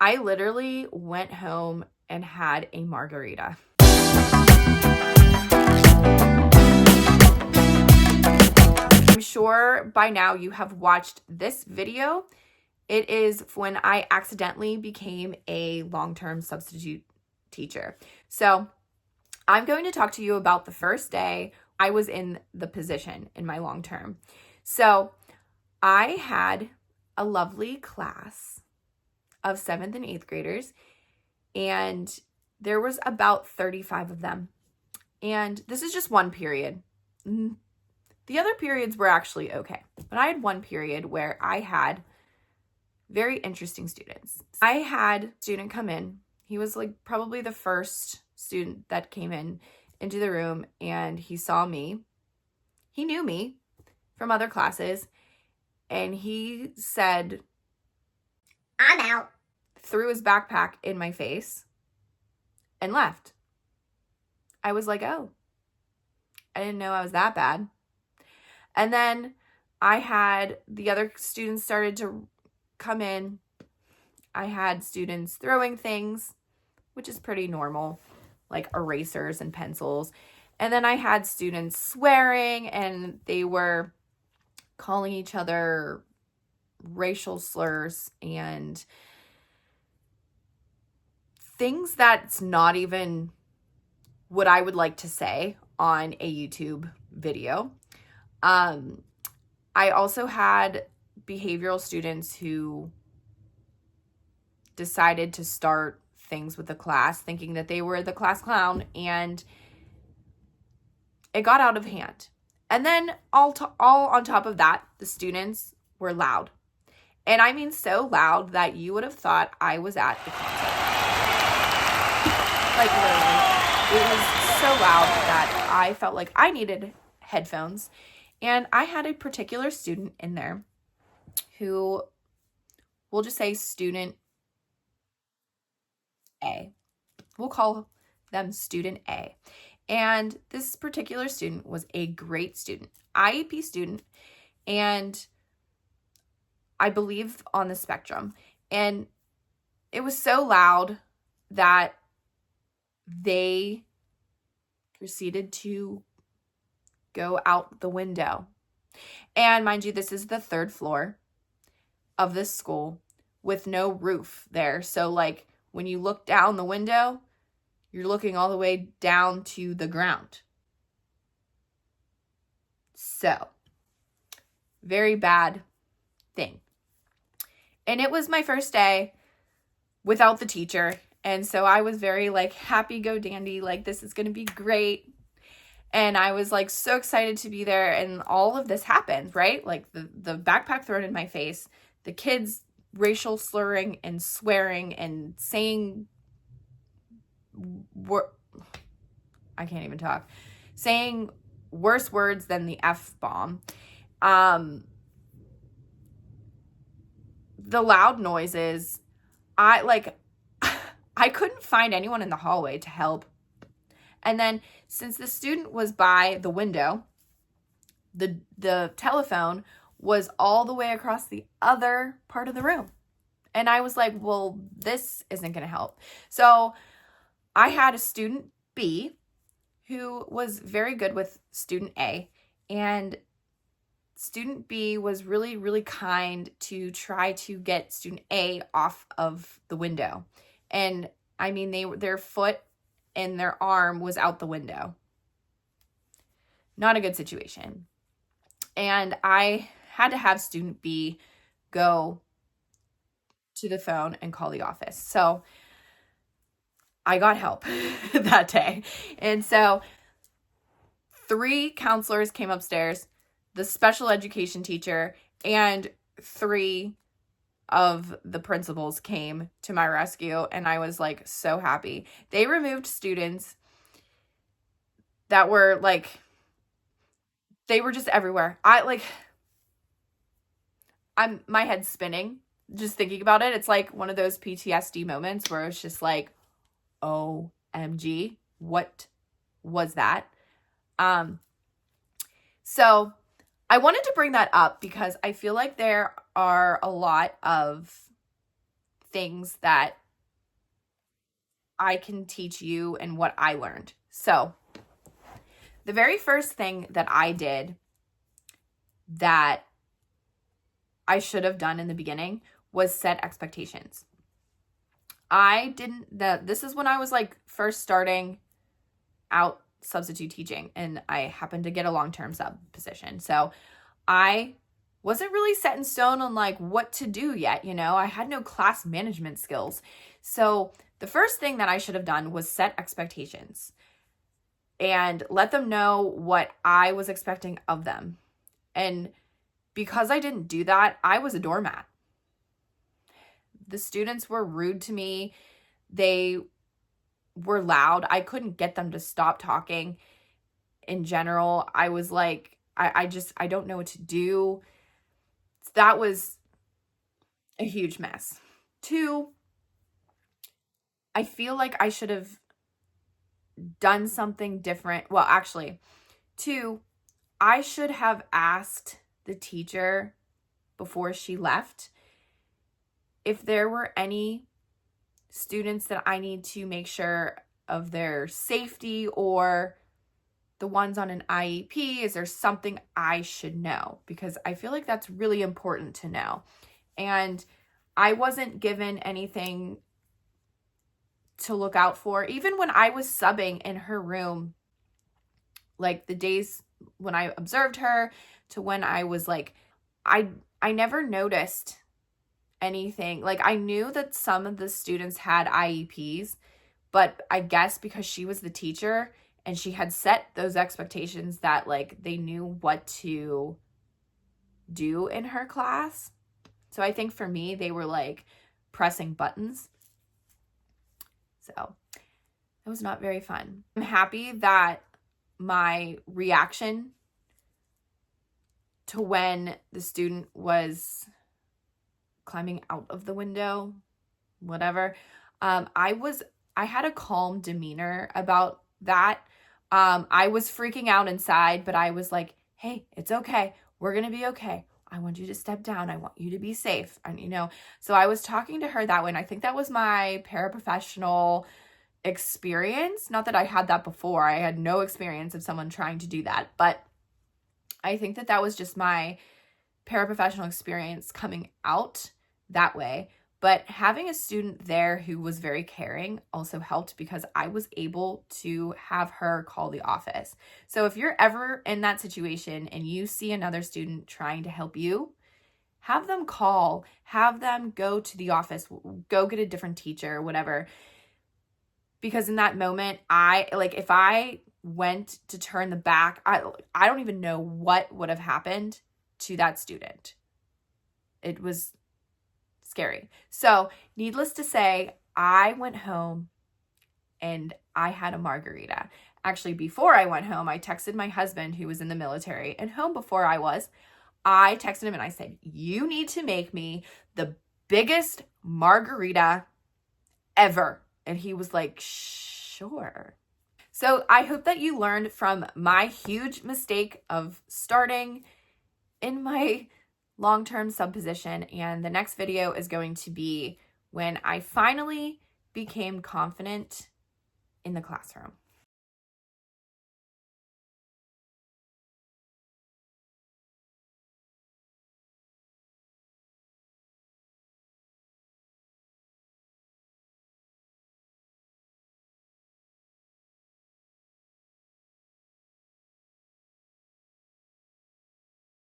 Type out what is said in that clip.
I literally went home and had a margarita. I'm sure by now you have watched this video. It is when I accidentally became a long-term substitute teacher. So I'm going to talk to you about the first day I was in the position in my long-term. So I had a lovely class of 7th and 8th graders, and there was about 35 of them. And this is just one period. The other periods were actually okay, but I had one period where I had very interesting students. I had a student come in. He was like probably the first student that came into the room, and he saw me. He knew me from other classes, and he said, "I'm out," threw his backpack in my face and left. I was like, oh, I didn't know I was that bad. And then I had the other students started to come in. I had students throwing things, which is pretty normal, like erasers and pencils. And then I had students swearing, and they were calling each other racial slurs and things that's not even what I would like to say on a YouTube video. I also had behavioral students who decided to start things with the class, thinking that they were the class clown, and it got out of hand. And then all on top of that, the students were loud. And I mean so loud that you would have thought I was at the concert. Like literally, it was so loud that I felt like I needed headphones. And I had a particular student in there who, we'll just say student A. We'll call them student A. And this particular student was a great student, IEP student, and I believe on the spectrum. And it was so loud that they proceeded to go out the window. And mind you, this is the 3rd floor of this school with no roof there. So like when you look down the window, you're looking all the way down to the ground. So, very bad thing. And it was my first day without the teacher. And so I was very like happy go dandy, like this is going to be great. And I was like so excited to be there, and all of this happened, right? Like the backpack thrown in my face, the kids racial slurring and swearing and saying I can't even talk. Saying worse words than the F-bomb. The loud noises, I couldn't find anyone in the hallway to help. And then since the student was by the window, the telephone was all the way across the other part of the room. And I was like, well, this isn't going to help. So I had a student B who was very good with student A, and student B was really, really kind to try to get student A off of the window. And I mean, their foot and their arm was out the window. Not a good situation. And I had to have student B go to the phone and call the office. So I got help that day. And so 3 counselors came upstairs, the special education teacher, and 3 of the principals came to my rescue, and I was like so happy. They removed students that were like, they were just everywhere. My head's spinning just thinking about it. It's like one of those PTSD moments where it's just like, OMG, what was that? So I wanted to bring that up because I feel like there are a lot of things that I can teach you and what I learned. So the very first thing that I did that I should have done in the beginning was set expectations. This is when I was like first starting out substitute teaching, and I happened to get a long-term sub position. So I wasn't really set in stone on like what to do yet, you know. I had no class management skills. So the first thing that I should have done was set expectations and let them know what I was expecting of them. And because I didn't do that, I was a doormat. The students were rude to me. They were loud. I couldn't get them to stop talking. In general, I was like, I don't know what to do. That was a huge mess. 2, I feel like I should have done something different. Well, actually, 2, I should have asked the teacher before she left if there were any students that I need to make sure of their safety, or the ones on an IEP. Is there something I should know? Because I feel like that's really important to know. And I wasn't given anything to look out for. Even when I was subbing in her room, like the days when I observed her to when I was like, I never noticed anything. Like, I knew that some of the students had IEPs, but I guess because she was the teacher and she had set those expectations that like they knew what to do in her class. So I think for me, they were like pressing buttons. So that was not very fun. I'm happy that my reaction to when the student was climbing out of the window, whatever, I had a calm demeanor about that. I was freaking out inside, but I was like, hey, it's okay. We're going to be okay. I want you to step down. I want you to be safe. And, you know, so I was talking to her that way. And I think that was my paraprofessional experience. Not that I had that before. I had no experience of someone trying to do that. But I think that that was just my paraprofessional experience coming out that way. But having a student there who was very caring also helped, because I was able to have her call the office. So if you're ever in that situation and you see another student trying to help you, have them call, have them go to the office, go get a different teacher, whatever. Because in that moment, if I went to turn the back, I don't even know what would have happened to that student. It was scary. So needless to say, I went home and I had a margarita. Actually, before I went home, I texted my husband, who was in the military and home before I was. I texted him and I said, you need to make me the biggest margarita ever. And he was like, sure. So I hope that you learned from my huge mistake of starting in my long-term sub position. And the next video is going to be when I finally became confident in the classroom.